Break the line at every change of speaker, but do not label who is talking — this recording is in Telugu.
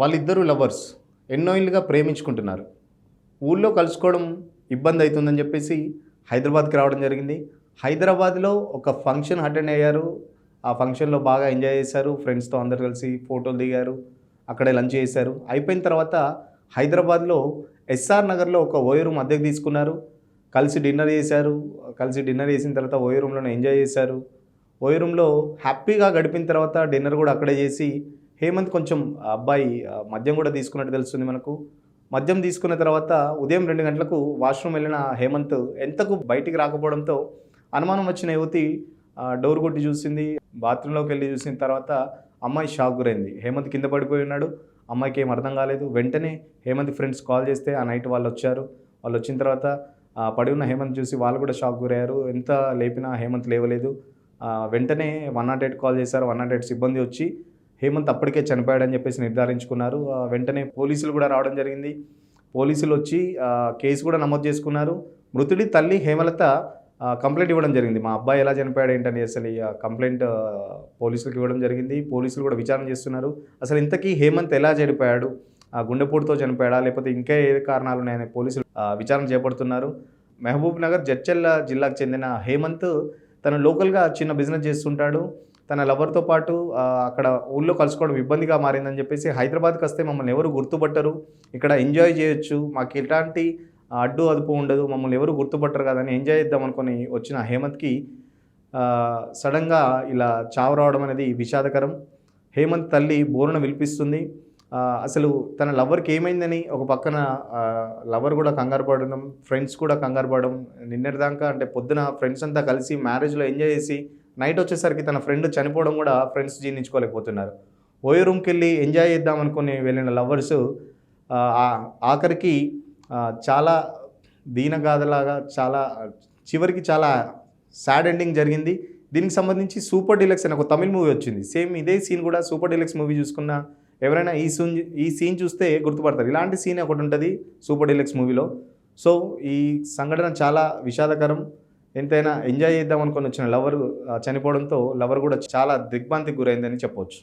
వాళ్ళిద్దరూ లవర్స్. ఎన్నో ఏళ్లుగా ప్రేమించుకుంటున్నారు. ఊళ్ళో కలుసుకోవడం ఇబ్బంది అవుతుందని చెప్పేసి హైదరాబాద్‌కి రావడం జరిగింది. హైదరాబాద్‌లో ఒక ఫంక్షన్ అటెండ్ అయ్యారు. ఆ ఫంక్షన్‌లో బాగా ఎంజాయ్ చేశారు. ఫ్రెండ్స్‌తో అందరూ కలిసి ఫోటోలు దిగారు. అక్కడే లంచ్ చేశారు. అయిపోయిన తర్వాత హైదరాబాద్‌లో ఎస్ఆర్ నగర్‌లో ఒక ఓయో రూమ్ అద్దెకు తీసుకున్నారు. కలిసి డిన్నర్ చేశారు. కలిసి డిన్నర్ చేసిన తర్వాత ఓయో రూమ్‌లోనే ఎంజాయ్ చేశారు. ఓయో రూమ్‌లో హ్యాపీగా గడిపిన తర్వాత డిన్నర్ కూడా అక్కడే చేసి హేమంత్ కొంచెం అబ్బాయి మద్యం కూడా తీసుకున్నట్టు తెలుస్తుంది మనకు. మద్యం తీసుకున్న తర్వాత ఉదయం 2 గంటలకు వాష్‌రూమ్ వెళ్ళిన హేమంత్ ఎంతకు బయటికి రాకపోవడంతో అనుమానం వచ్చిన యువతి డోర్ కొట్టి చూసింది. బాత్రూంలోకెళ్ళి చూసిన తర్వాత అమ్మాయి షాక్ గురైంది. హేమంత్ కింద పడిపోయి ఉన్నాడు. అమ్మాయికి ఏం అర్థం కాలేదు. వెంటనే హేమంత్ ఫ్రెండ్స్ కాల్ చేస్తే ఆ నైట్ వాళ్ళొచ్చారు. వాళ్ళొచ్చిన తర్వాత పడి ఉన్న హేమంత్ చూసి వాళ్ళు కూడా షాక్ గురయ్యారు. ఎంత లేపినా హేమంత్ లేవలేదు. వెంటనే 108 కాల్ చేశారు. 108 సిబ్బంది వచ్చి హేమంత్ అప్పటికే చనిపోయాడని చెప్పేసి నిర్ధారించుకున్నారు. వెంటనే పోలీసులు కూడా రావడం జరిగింది. పోలీసులు వచ్చి కేసు కూడా నమోదు చేసుకున్నారు. మృతుడి తల్లి హేమలత కంప్లెయింట్ ఇవ్వడం జరిగింది. మా అబ్బాయి ఎలా చనిపోయాడు ఏంటని అసలు ఈ కంప్లెయింట్ పోలీసులకు ఇవ్వడం జరిగింది. పోలీసులు కూడా విచారణ చేస్తున్నారు. అసలు ఇంతకీ హేమంత్ ఎలా చనిపోయాడు? గుండెపోటుతో చనిపోయాడా? లేకపోతే ఇంకా ఏ కారణాలు ఉన్నాయని పోలీసులు విచారణ చేపడుతున్నారు. మహబూబ్ నగర్ జడ్చర్ల జిల్లాకు చెందిన హేమంత్ తను లోకల్‌గా చిన్న బిజినెస్ చేస్తుంటాడు. తన లవర్‌తో పాటు అక్కడ ఊళ్ళో కలుసుకోవడం ఇబ్బందిగా మారిందని చెప్పేసి హైదరాబాద్‌కి వస్తే మమ్మల్ని ఎవరు గుర్తుపట్టరు. ఇక్కడ ఎంజాయ్ చేయొచ్చు. మాకు ఎలాంటి అడ్డు అదుపు ఉండదు. మమ్మల్ని ఎవరు గుర్తుపట్టరు కదని ఎంజాయ్ చేద్దాం అనుకుని వచ్చిన హేమంత్‌కి సడెన్‌గా ఇలా చావు రావడం అనేది విషాదకరం. హేమంత్ తల్లి బోరున విలిపిస్తుంది. అసలు తన లవర్‌కి ఏమైందని ఒక పక్కన లవర్ కూడా కంగారు పడడం, ఫ్రెండ్స్ కూడా కంగారు పడడం. నిన్నటిదాకా అంటే పొద్దున ఫ్రెండ్స్ అంతా కలిసి మ్యారేజ్‌లో ఎంజాయ్ చేసి నైట్ వచ్చేసరికి తన ఫ్రెండ్ చనిపోవడం కూడా ఫ్రెండ్స్ జీర్ణించుకోలేకపోతున్నారు. ఓయో రూమ్‌కెళ్ళి ఎంజాయ్ చేద్దాం అనుకుని వెళ్ళిన లవర్స్ ఆఖరికి చాలా దీనగాథలాగా చాలా చివరికి చాలా సాడ్ ఎండింగ్ జరిగింది. దీనికి సంబంధించి సూపర్ డీలక్స్ అని ఒక తమిళ్ మూవీ వచ్చింది. సేమ్ ఇదే సీన్ కూడా సూపర్ డీలక్స్ మూవీ చూసుకున్న ఎవరైనా ఈ సీన్ చూస్తే గుర్తుపడతారు. ఇలాంటి సీన్ ఒకటి ఉంటుంది సూపర్ డీలక్స్ మూవీలో. సో ఈ సంఘటన చాలా విషాదకరం. ఎంతైనా ఎంజాయ్ చేద్దాం అనుకొని వచ్చిన లవర్ చనిపోవడంతో లవర్ కూడా చాలా దిగ్భ్రాంతికి గురైందని చెప్పొచ్చు.